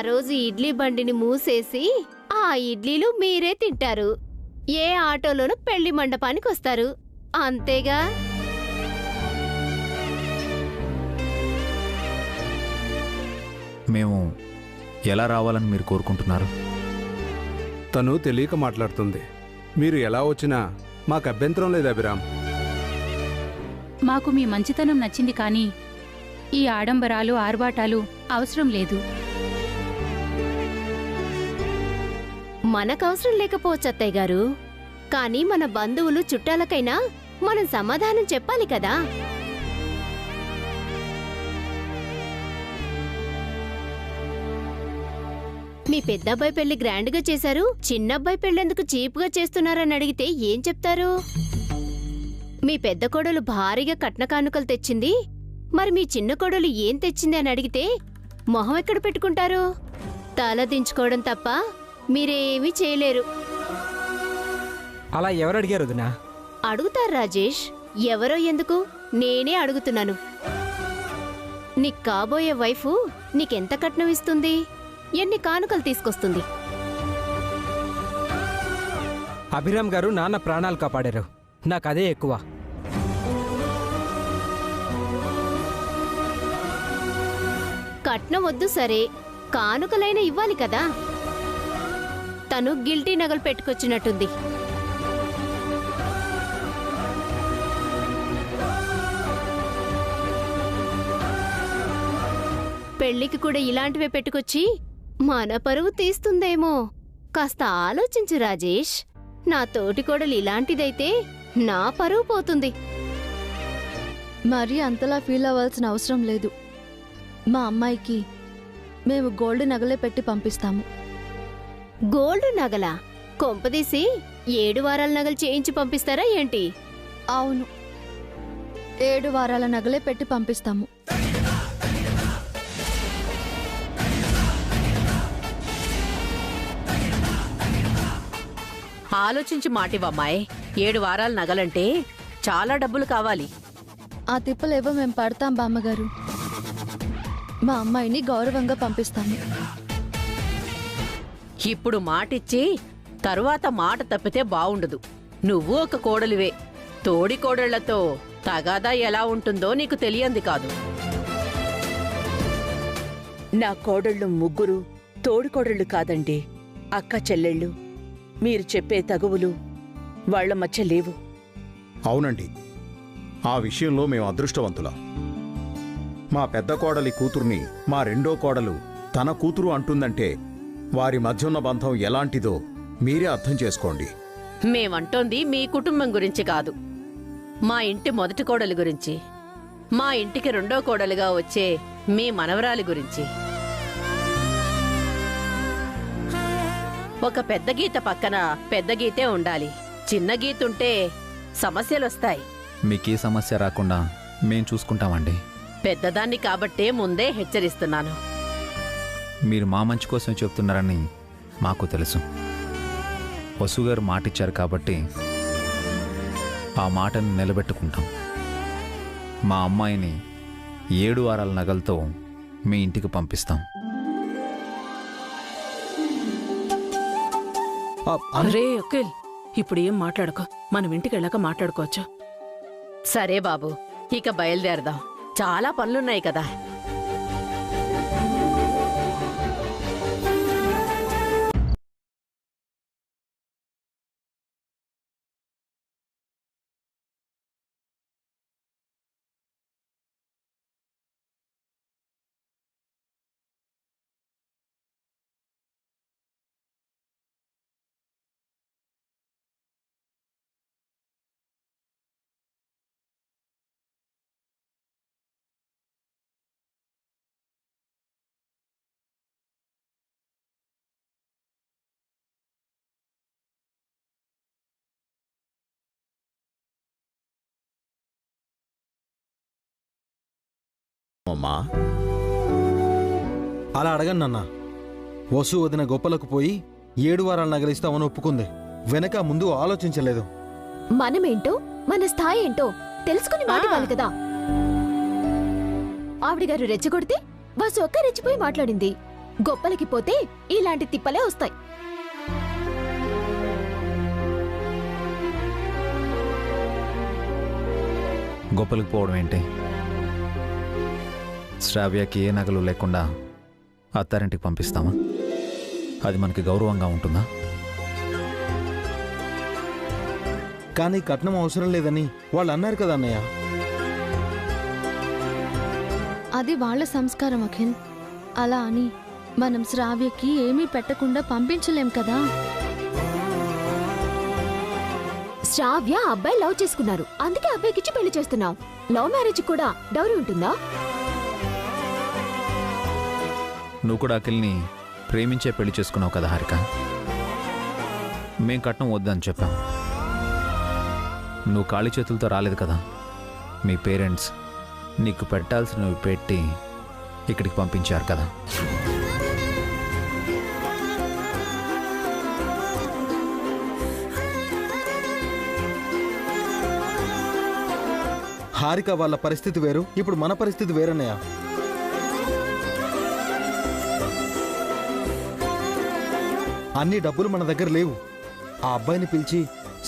రోజు ఇడ్లీ బండిని మూసేసి ఆ ఇడ్లీలు మీరే తింటారు. ఏ ఆటోలోనూ పెళ్లి మండపానికి వస్తారు. అంతేగా? మేము ఎలా రావాలని మీరు కోరుకుంటున్నారు? తను తెలియక మాట్లాడుతుంది. మీరు ఎలా వచ్చినా మాకు అభ్యంతరం లేదు అభిరామ్. మాకు మీ మంచితనం నచ్చింది, కానీ ఈ ఆడంబరాలు ఆర్భాటాలు అవసరం లేదు. మనకవసరం లేకపోవచ్చు అత్తయ్య గారు, కానీ మన బంధువులు చుట్టాలకైనా మనం సమాధానం చెప్పాలి కదా. మీ పెద్దబ్బాయి పెళ్లి గ్రాండ్గా చేశారు, చిన్నబ్బాయి పెళ్ళెందుకు చీప్గా చేస్తున్నారని అడిగితే ఏం చెప్తారు? మీ పెద్ద కోడలు భారీగా కట్న కానుకలు తెచ్చింది, మరి మీ చిన్న కోడలు ఏం తెచ్చింది అని అడిగితే మొహం ఎక్కడ పెట్టుకుంటారు? తల దించుకోవడం తప్ప మీరేమీ చేయలేరు. అలా ఎవరు అడిగారు వదినా? అడుగుతారు రాజేష్. ఎవరో ఎందుకు, నేనే అడుగుతున్నాను. నీకు కాబోయే వైఫు నీకెంత కట్నం ఇస్తుంది, ఎన్ని కానుకలు తీసుకొస్తుంది? అభిరామ్ గారు నాన్న ప్రాణాలు కాపాడారు, నాకదే ఎక్కువ. కట్నం వద్దు సరే, కానుకలైనా ఇవ్వాలి కదా. తను గిల్టీ నగలు పెట్టుకొచ్చినట్టుంది. పెళ్లికి కూడా ఇలాంటివే పెట్టుకొచ్చి మన పరువు తీస్తుందేమో. కాస్త ఆలోచించు రాజేష్. నా తోటి కోడలు ఇలాంటిదైతే నా పరువు పోతుంది. మరీ అంతలా ఫీల్ అవ్వాల్సిన అవసరం లేదు. మా అమ్మాయికి మేము గోల్డ్ నగలే పెట్టి పంపిస్తాము. గోల్డ్ నగలా? కొంపదీసి 7 వారాల నగలు చేయించి పంపిస్తారా ఏంటి? అవును, 7 వారాల నగలే పెట్టి పంపిస్తాము. ఆలోచించి మాటివమ్మాయ్. 7 వారాల నగలంటే చాలా డబ్బులు కావాలి. ఆ తిప్పలేవో మేం పడతాం బామ్మగారు. మా అమ్మాయిని గౌరవంగా పంపిస్తాము. ఇప్పుడు మాటిచ్చి తరువాత మాట తప్పితే బావుండదు. నువ్వు ఒక కోడలివే. తోడి కోడళ్లతో తగాదా ఎలా ఉంటుందో నీకు తెలియంది కాదు. నా కోడళ్ళు 3 తోడికోడళ్ళు కాదండి, అక్క చెల్లెళ్ళు. మీరు చెప్పే తగువులు వాళ్ల మధ్య లేవు. అవునండి, ఆ విషయంలో మేము అదృష్టవంతులం. మా పెద్ద కోడలి కూతుర్ని మా రెండో కోడలు తన కూతురు అంటుందంటే వారి మధ్య ఉన్న బంధం ఎలాంటిదో మీరే అర్థం చేసుకోండి. మేమంటోంది మీ కుటుంబం గురించి కాదు, మా ఇంటి మొదటి కోడలి గురించి, మా ఇంటికి రెండో కోడలుగా వచ్చే మీ మనవరాలి గురించి. ఒక పెద్ద గీత పక్కన పెద్ద గీతే ఉండాలి. చిన్న గీతుంటే సమస్యలొస్తాయి. మీకే సమస్య రాకుండా మేం చూసుకుంటామండి. పెద్దదాన్ని కాబట్టే ముందే హెచ్చరిస్తున్నాను. మీరు మా మంచి కోసం చెప్తున్నారని మాకు తెలుసు. వసుగారు మాటిచ్చారు కాబట్టి ఆ మాటను నిలబెట్టుకుంటాం. మా అమ్మాయిని 7 వారాల నగలతో మీ ఇంటికి పంపిస్తాం. అరే అఖిల్, ఇప్పుడు ఏం మాట్లాడుకో, మనం ఇంటికి వెళ్ళాక మాట్లాడుకోవచ్చు. సరే బాబు, ఇక బయలుదేరదాం. చాలా పనులున్నాయి కదా. అమ్మా, అలా అడగను నాన్న. వసు వదిన గొప్పలకు పోయి 7 వారాల నగలిస్తామని ఒప్పుకుంది. వెనక ముందు ఆలోచించలేదు. మనమేంటో మన స్థాయి ఏంటో తెలుసుకుని మాట్లాడాలి కదా. ఆవిడ గారు రెచ్చగొడితే వాసు ఒక్క రెచ్చిపోయి మాట్లాడింది. గొప్పలకి పోతే ఇలాంటి తిప్పలే వస్తాయి. గొప్పలకు పోవడం ఏంటి? శ్రావ్యకి ఏ నగలు లేకుండా అత్తారింటికి పంపిస్తామా? అది మనకి గౌరవంగా ఉంటుందా? కానీ కట్నం అవసరం లేదని వాళ్ళు అన్నారు కదా అన్నయ్య. అది వాళ్ళ సంస్కారం అఖిల్. అలా అని మనం శ్రావ్యకి ఏమీ పెట్టకుండా పంపించలేం కదా. శ్రావ్య అబ్బాయి లవ్ చేసుకున్నారు, అందుకే అబ్బాయికిచ్చి పెళ్లి చేస్తున్నాం. లవ్ మ్యారేజ్ కూడా డౌరీ ఉంటుందా? నువ్వు కూడా అఖిల్ని ప్రేమించే పెళ్లి చేసుకున్నావు కదా హారిక. మేం కట్నం వద్దని చెప్పాం. నువ్వు ఖాళీ చేతులతో రాలేదు కదా. మీ పేరెంట్స్ నీకు పెట్టాల్సినవి పెట్టి ఇక్కడికి పంపించారు కదా. హారిక వాళ్ళ పరిస్థితి వేరు, ఇప్పుడు మన పరిస్థితి వేరన్నయ్య. అన్ని డబ్బులు మన దగ్గర లేవు. ఆ అబ్బాయిని పిలిచి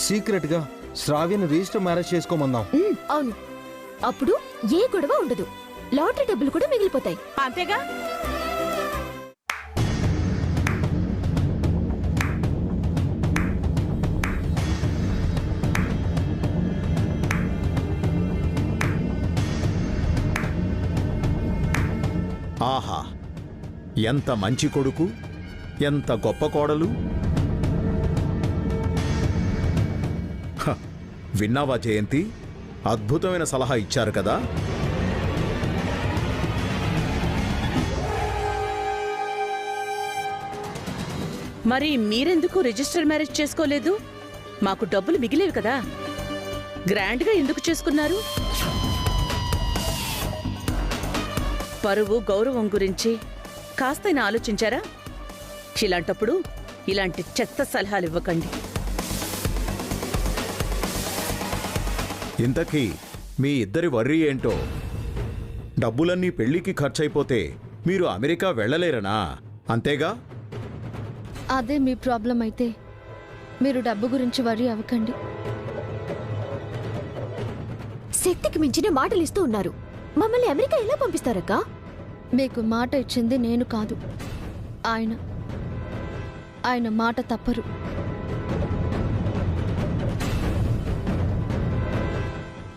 సీక్రెట్గా శ్రావ్యని రిజిస్టర్ మ్యారేజ్ చేసుకోమందాం. అవును, అప్పుడు ఏ గొడవ ఉండదు. లాటరీ డబ్బులు కూడా మిగిలిపోతాయి. అంతేగా? ఆహా, ఎంత మంచి కొడుకు, ఎంత గొప్ప కోడలు. హ, విన్నావా జయంతి? అద్భుతమైన సలహా ఇచ్చారు కదా. మరి మీరెందుకు రిజిస్టర్ మ్యారేజ్ చేసుకోలేదు? మాకు డబ్బులు మిగిలేవి కదా. గ్రాండ్గా ఎందుకు చేసుకున్నారు? పరువు గౌరవం గురించి కాస్తైనా ఆలోచించారా? ఇలాంటప్పుడు ఇలాంటి చెత్త సలహాలు ఇవ్వకండి. ఇంతకీ మీ ఇద్దరి వర్రీ ఏంటో? డబ్బులన్నీ పెళ్లికి ఖర్చయిపోతే మీరు అమెరికా వెళ్ళలేరనా? అంతేగా? అదే మీ ప్రాబ్లం అయితే మీరు డబ్బు గురించి వరీ అవ్వకండి. శక్తికి మించిన మాటలు ఇస్తూ ఉన్నారు. మమ్మల్ని అమెరికా ఎలా పంపిస్తారక్కా? మీకు మాట ఇచ్చింది నేను కాదు, ఆయన మాట తప్పరు.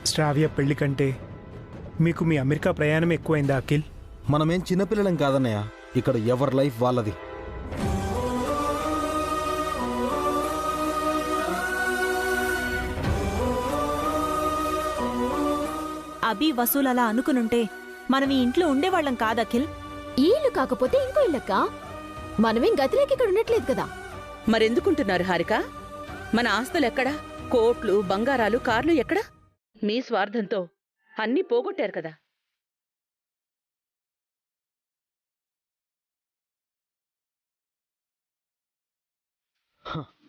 శ్రావ్య పెళ్లి కంటే మీకు మీ అమెరికా ప్రయాణం ఎక్కువైందా అఖిల్? మనమేం చిన్నపిల్లలం కాదన్నయ్య. ఇక్కడ ఎవరి లైఫ్ వాళ్ళది. అభి వసూలు అలా అనుకునుంటే మనం ఈ ఇంట్లో ఉండేవాళ్ళం కాదు అఖిల్. ఈ ఇల్లు కాకపోతే ఇంకో ఇల్లక్క. మనమేం గతిలోకి ఇక్కడ ఉండట్లేదు కదా. మరెందుకుంటున్నారు హారిక? మన ఆస్తులెక్కడా? కోట్లు, బంగారాలు, కార్లు ఎక్కడా? మీ స్వార్థంతో అన్నీ పోగొట్టారు కదా.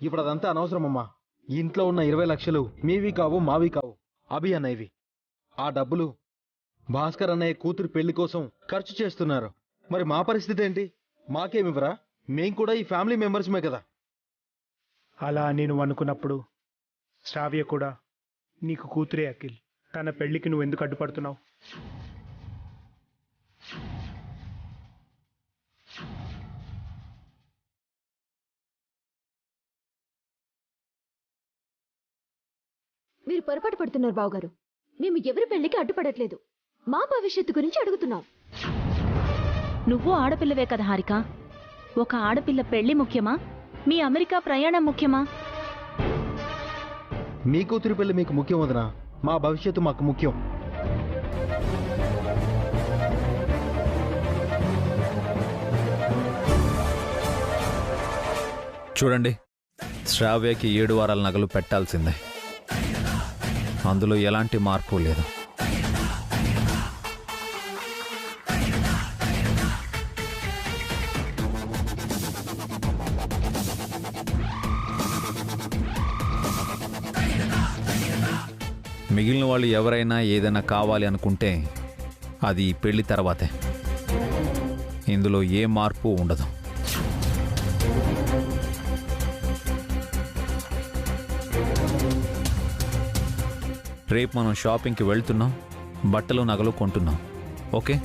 ఇప్పుడు అదంతా అనవసరమమ్మా. ఈ ఇంట్లో ఉన్న 20 లక్షలు మీవి కావు, మావి కావు, అభి అన్నయ్యవి. ఆ డబ్బులు భాస్కర్ అన్నయ్య కూతురు పెళ్లి కోసం ఖర్చు చేస్తున్నారు. మరి మా పరిస్థితి ఏంటి? మాకేమివరా? మేం కూడా ఈ ఫ్యామిలీ మెంబర్స్మే కదా. అలా నేను అనుకున్నప్పుడు శ్రావ్య కూడా నీకు కూతురే అఖిల్. తన పెళ్లికి నువ్వు ఎందుకు అడ్డుపడుతున్నావు? మీరు పొరపాటు పడుతున్నారు బావగారు. మేము ఎవరి పెళ్లికి అడ్డుపడట్లేదు. మా భవిష్యత్తు గురించి అడుగుతున్నాం. నువ్వు ఆడపిల్లవే కదా హారిక. ఒక ఆడపిల్ల పెళ్లి ముఖ్యమా, మీ అమెరికా ప్రయాణం ముఖ్యమా? మీ కూతురి పెళ్లి మీకు ముఖ్యం వదినా, మా భవిష్యత్తు మాకు ముఖ్యం. చూడండి, శ్రావ్యకి 7 వారాల నగలు పెట్టాల్సిందే. అందులో ఎలాంటి మార్పు లేదు. మిగిలిన వాళ్ళు ఎవరైనా ఏదైనా కావాలి అనుకుంటే అది పెళ్లి తర్వాతే. ఇందులో ఏ మార్పు ఉండదు. రేపు మనం షాపింగ్కి వెళ్తున్నాం, బట్టలు నగలు కొంటున్నాం. ఓకే?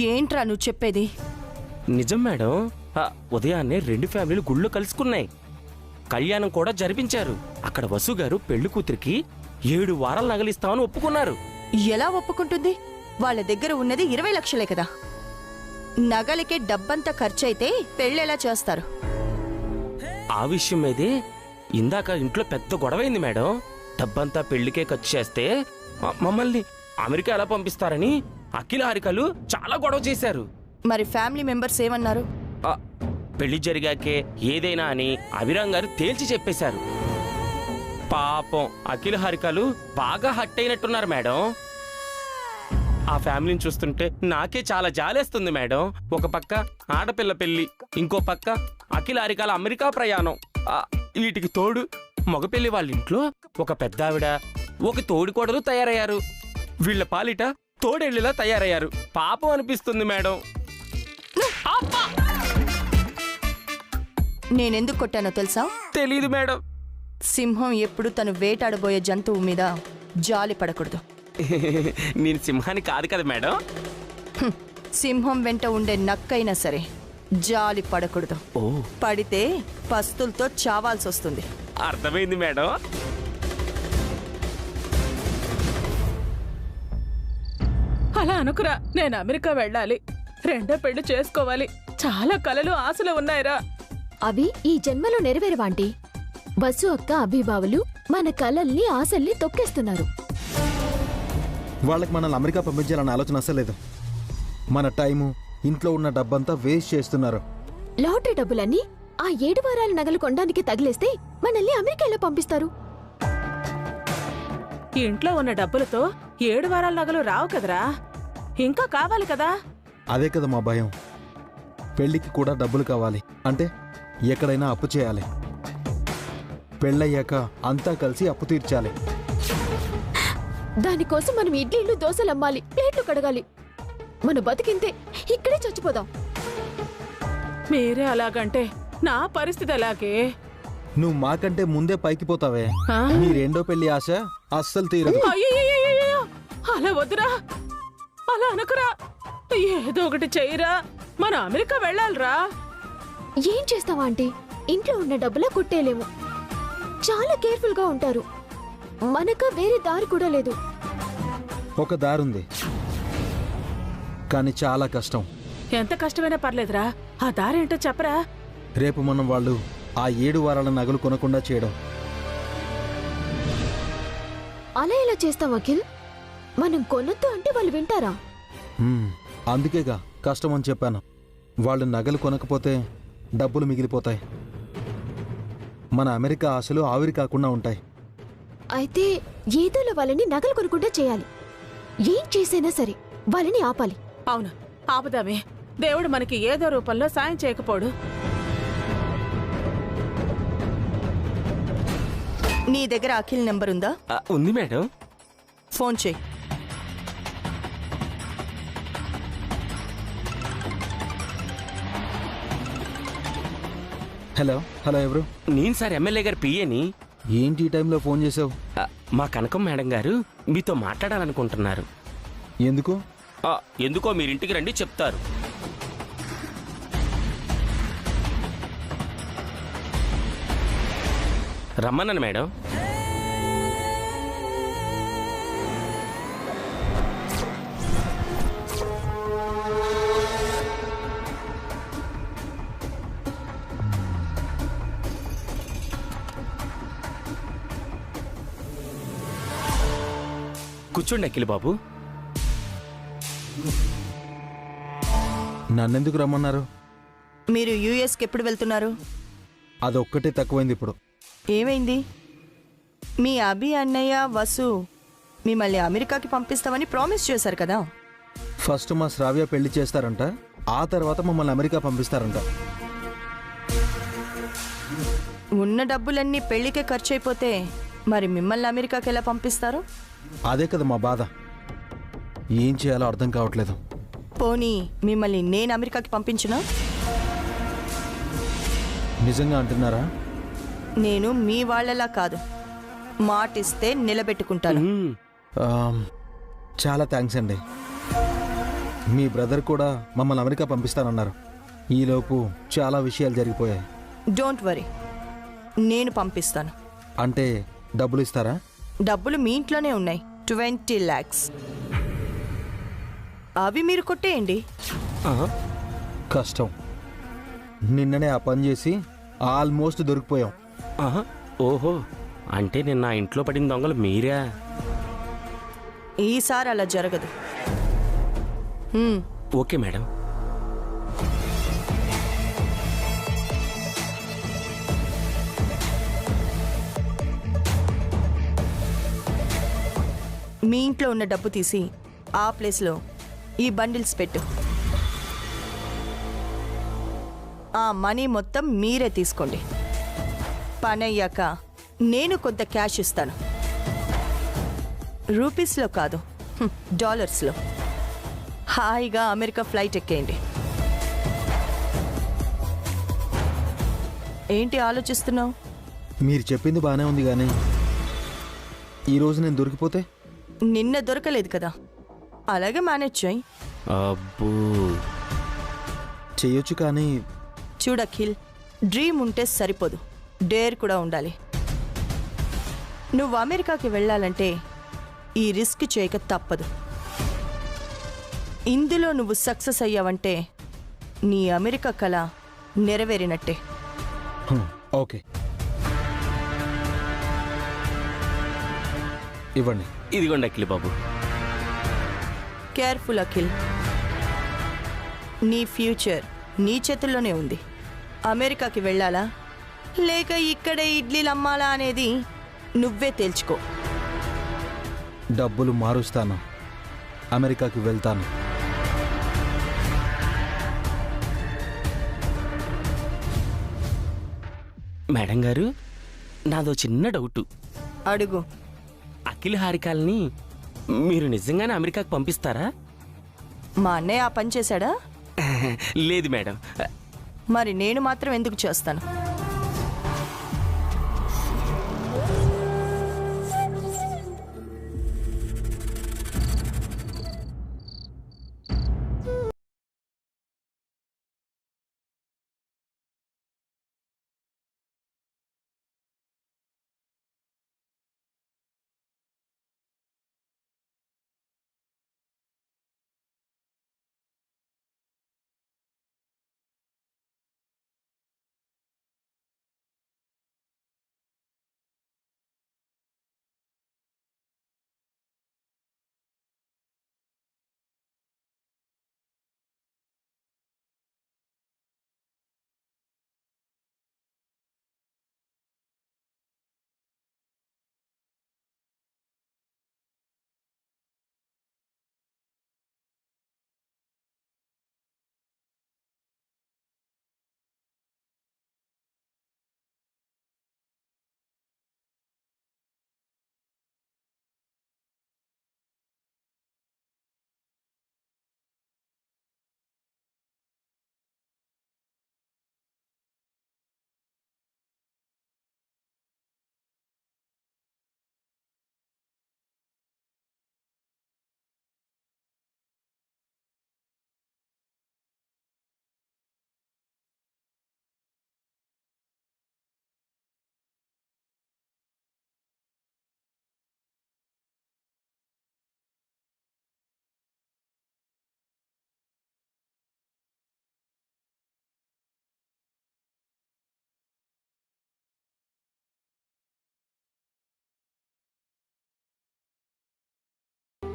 ఏంట్రా నువ్వు చెప్పేది? నిజం మేడం. ఉదయాన్నే 2 ఫ్యామిలీలు గుళ్ళు కలుసుకున్నాయి, కళ్యాణం కూడా జరిపించారు. అక్కడ వసు గారు పెళ్లి కూతురికి 7 వారాలు నగలిస్తామని ఒప్పుకున్నారు. ఎలా ఒప్పుకుంటుంది? వాళ్ళ దగ్గర ఉన్నది 20 లక్షలే కదా. నగలికే డబ్బంతా ఖర్చయితే పెళ్ళెలా చేస్తారు? ఆ విషయం మీదే ఇందాక ఇంట్లో పెద్ద గొడవైంది మేడం. డబ్బంతా పెళ్లికే ఖర్చు చేస్తే మమ్మల్ని అమెరికా ఎలా పంపిస్తారని అఖిల హారికలు చాలా గొడవ చేశారు. మరి ఫ్యామిలీ మెంబర్స్ ఏమన్నారు? పెళ్లి జరిగాకే ఏదైనా అని అభిరామ్ గారు తేల్చి చెప్పేశారు. పాపం అఖిల హారికలు బాగా హట్ అయినట్టున్నారు మేడం. ఆ ఫ్యామిలీని చూస్తుంటే నాకే చాలా జాలేస్తుంది మేడం. ఒక పక్క ఆడపిల్ల పెళ్లి, ఇంకో పక్క అఖిల హారికల అమెరికా ప్రయాణం. వీటికి తోడు మగపెళ్లి వాళ్ళ ఇంట్లో ఒక పెద్దావిడ, ఒక తోడికోడలు తయారయ్యారు. వీళ్ల పాలిట తోడేళ్లిలా తయారయ్యారు. పాపం అనిపిస్తుంది మేడం. నేనెందుకు కొట్టానో తెలుసా? తెలీదు మేడం. సింహం ఎప్పుడు తను వేటాడబోయే జంతువు మీద జాలి పడకూడదు. నేను సింహాన్ని కాదు కదా మేడం. సింహం వెంట ఉండే నక్కైనా సరే జాలి పడకూడదు. పడితే పస్తులతో చావాల్సి వస్తుంది. అర్థమైంది మేడం. అలా అనుకురా. నేను అమెరికా వెళ్ళాలి, 2వ పెళ్లి చేసుకోవాలి, చాలా కలలు ఆశలు ఉన్నాయిరా. అవి ఈ జన్మలో నెరవేరవాంటి. బస్సు అక్క అభిబావులు మన కలల్ని ఆశల్ని తొక్కేస్తున్నారు. వాళ్ళకి మనల్ని అమెరికా పంపించాలన్న ఆలోచన అసలేదు. మన టైము, ఇంట్లో ఉన్న డబ్బంతా వేస్ట్ చేస్తున్నారు. లాటరీ డబ్బులన్నీ ఆ 7 వారాల నగలు కొనడానికి తగిలేస్తే మనల్ని అమెరికా ఎలా పంపిస్తారు? ఇంట్లో ఉన్న డబ్బులతో 7 వారాల నగలు రావు కదరా, ఇంకా కావాలి కదా. అదే కదా మా భయం. పెళ్లికి కూడా డబ్బులు కావాలి అంటే ఎక్కడైనా అప్పు చేయాలి. పెళ్ళయ్యాక అంతా కలిసి అప్పు తీర్చాలి. దానికోసం మనం ఇడ్లీలు దోశలు అమ్మాలి, ప్లేట్లు కడగాలి. మన బతికింతే, ఇక్కడే చచ్చిపోదాం. మీరే అలాగంటే నా పరిస్థితి అలాగే. నువ్వు మాకంటే ముందే పైకి పోతావే. నీ 2వ పెళ్లి ఆశ అస్సలు తీరదు. అయ్యయ్యయ్యయ్యో, అలా వద్దురా, అలా అనుకురా. ఏదో ఒకటి చెయ్యరా, మన అమెరికా వెళ్ళాలిరా. ఏం చేస్తావా ఆంటీ? ఇంట్లో ఉన్న డబ్బులా కొట్టేలేము. చాలా కేర్ఫుల్ గా ఉంటారు. మనక వేరే దారి కూడా లేదు. ఒక దారుంది, కానీ చాలా కష్టం. ఎంత కష్టమైనా పర్లేదురా, ఆ దారేంటో చెప్పరా. రేపు మనం వాళ్ళు ఆ 7 వారాల నగలు కొనకుండా చేయడం. అలా ఎలా చేస్తాం అఖిల్? మనం కొనొద్దు అంటే వాళ్ళు వింటారా? అందుకేగా కష్టం అని చెప్పాను. వాళ్ళు నగలు కొనకపోతే డబ్బులు మిగిలిపోతాయి. మన అమెరికా ఆశలు ఆవిరి కాకుండా ఉంటాయి. అయితే ఏదోలో వాళ్ళని నగలు కొనకుండా చేయాలి. ఏం చేసైనా సరే వాళ్ళని ఆపాలి. అవును, ఆపుదామే. దేవుడు మనకి ఏదో రూపంలో సాయం చేయకపోడు. నీ దగ్గర అఖిల్ నెంబర్ ఉందా? ఉంది మేడం. ఫోన్ చేయి. హలో హలో, ఎవరు? నేను సార్ ఎమ్మెల్యే గారు పిఏని. ఏంటి ఈ టైంలో ఫోన్ చేసావు? మా కనకం మేడం గారు మీతో మాట్లాడాలనుకుంటున్నారు. ఎందుకు? ఎందుకో మీరింటికి రండి చెప్తారు. రమ్మన్నాను మేడం. కూర్చోండి అఖిల్ బాబు. నన్నెందుకు రమ్మన్నారు? మీరు యుఎస్కి ఎప్పుడు వెళ్తున్నారు? అదొక్కటే తక్కువైంది ఇప్పుడు. ఏమైంది? మీ అభి అన్నయ్య వసు మిమ్మల్ని అమెరికాకి పంపిస్తామని ప్రామిస్ చేశారు కదా. ఫస్ట్ మా శ్రావ్య పెళ్లి చేస్తారంట, ఆ తర్వాత మమ్మల్ని అమెరికా పంపిస్తారంట. ఉన్న డబ్బులన్నీ పెళ్లికే ఖర్చు అయిపోతే మరి మిమ్మల్ని అమెరికాకి ఎలా పంపిస్తారు? అదే కదా మా బాధ. ఏం చేయాలో అర్థం కావట్లేదు. పోనీ మిమ్మల్ని నేను అమెరికాకి పంపించునా? నిజంగా అంటున్నారా? నేను మీ వాళ్ళలా కాదు, మాటిస్తే నిలబెట్టుకుంటాను. చాలా థ్యాంక్స్ అండి. మీ బ్రదర్ కూడా మమ్మల్ని అమెరికా పంపిస్తానన్నారు. ఈలోపు చాలా విషయాలు జరిగిపోయాయి. డోంట్ వరీ, నేను పంపిస్తాను. అంటే డబ్బులు ఇస్తారా? డబ్బులు మీ ఇంట్లోనే ఉన్నాయి, 20 lakhs. అవి మీరు కొట్టేయండి. కష్టం. నిన్ననే ఆ పని చేసి ఆల్మోస్ట్ దొరికిపోయాం. ఓహో, అంటే నిన్న నా ఇంట్లో పడిన దొంగలు మీరా? ఈసారి అలా జరగదు. Okay madam. మీ ఇంట్లో ఉన్న డబ్బు తీసి ఆ ప్లేస్లో ఈ బండిల్స్ పెట్టు. ఆ మనీ మొత్తం మీరే తీసుకోండి. పని అయ్యాక నేను కొంత క్యాష్ ఇస్తాను. రూపీస్లో కాదు, డాలర్స్లో. హాయిగా అమెరికా ఫ్లైట్ ఎక్కేయండి. ఏంటి ఆలోచిస్తున్నావు? మీరు చెప్పింది బాగానే ఉంది, కానీ ఈరోజు నేను దొరికిపోతే? నిన్న దొరకలేదు కదా, అలాగే మేనేజ్ చేయి. అబ్బో, చెయ్యొచ్చు కానీ. చూడు అఖిల్, డ్రీమ్ ఉంటే సరిపోదు, డేర్ కూడా ఉండాలి. నువ్వు అమెరికాకి వెళ్ళాలంటే ఈ రిస్క్ చేయక తప్పదు. ఇందులో నువ్వు సక్సెస్ అయ్యావంటే నీ అమెరికా కళ నెరవేరినట్టే. ఓకే, ఇవ్వండి. ఇదిగోండి అఖిల్ బాబు. కేర్ఫుల్ అఖిల్, నీ ఫ్యూచర్ నీ చేతుల్లోనే ఉంది. అమెరికాకి వెళ్ళాలా లేక ఇక్కడే ఇడ్లీలు అమ్మాలా అనేది నువ్వే తేల్చుకో. డబ్బులు మారుస్తాను, అమెరికాకి వెళ్తాను. మేడం గారు, నాదో చిన్న డౌటు. అడుగు. అఖిల్ హారికాల్ని మీరు నిజంగానే అమెరికాకి పంపిస్తారా? మా అన్నయ్య ఆ పని చేశాడా? లేదు మేడం. మరి నేను మాత్రం ఎందుకు చేస్తాను?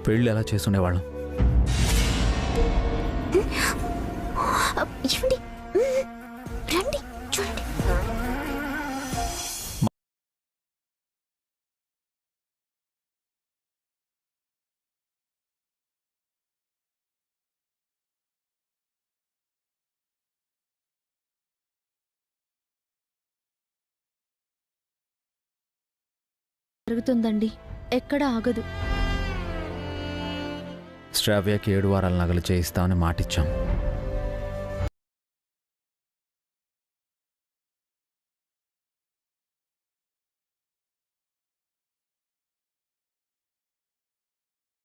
పెళ్ళి ఎలా చేసుండేవాళ్ళం. ఏమండి? రండి చూడండి. జరుగుతుందండి, ఎక్కడ ఆగదు. శ్రావ్యకి 7 వారాల నగలు చేయిస్తామని మాటిచ్చాం.